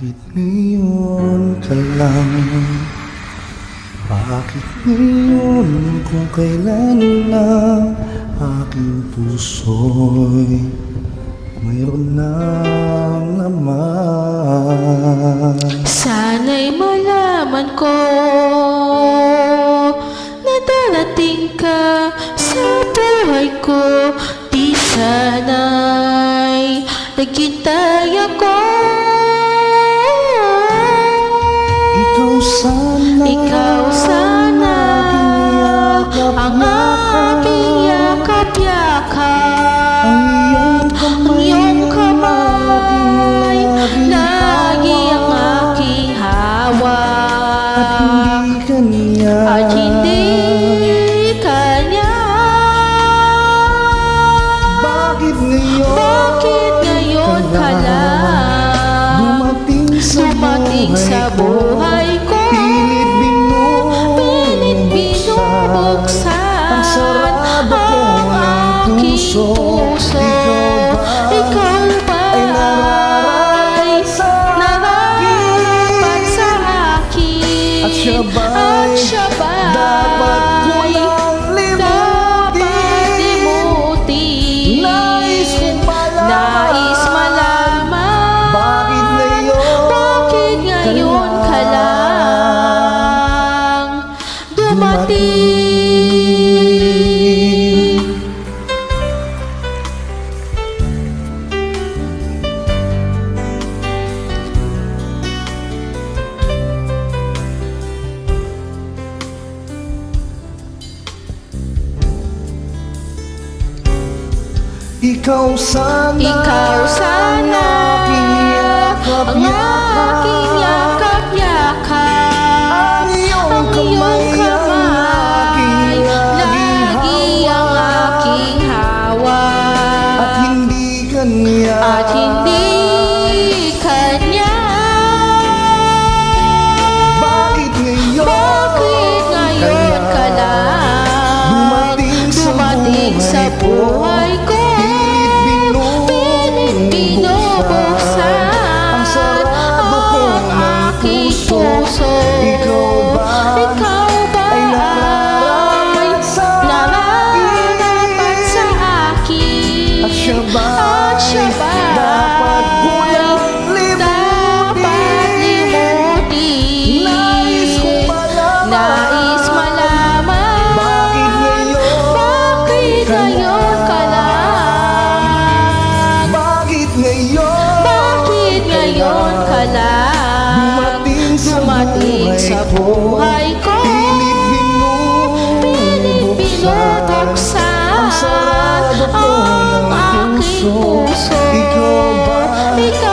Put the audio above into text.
Bakit ngayon ka lang? Bakit ngayon kung kailan lang aking puso'y mayroon ng laman? Sana'y malaman ko na darating ka sa buhay ko. Di sana'y naghintay ako. Ikaw sana ang aking yakap-yakap. Ang iyong kamay lagi ang aking hawak. At hindi kanya. Bakit ngayon ka lang dumating sa buhay ko? Pilit binubuksan ang aking puso. Ikaw ba'y nararapat sa akin? At siya ba'y dapat limutin? Nais malaman bakit ngayon ka lang dumating? Ikaw sana ang aking yakap-yakap. Ang iyong kamay lagi ang aking hawak. At hindi kanya. Bakit ngayon ka lang dumating sa buhay ko? Binubuksan ang aking puso. Ikaw ba'y nararapat sa akin? At siya ba'y dapat limutin? Nais malaman bakit ngayon ka lang? Bakit ngayon ka lang dumating sa buhay ko? Pilit binubuksan ang aking puso. Ikaw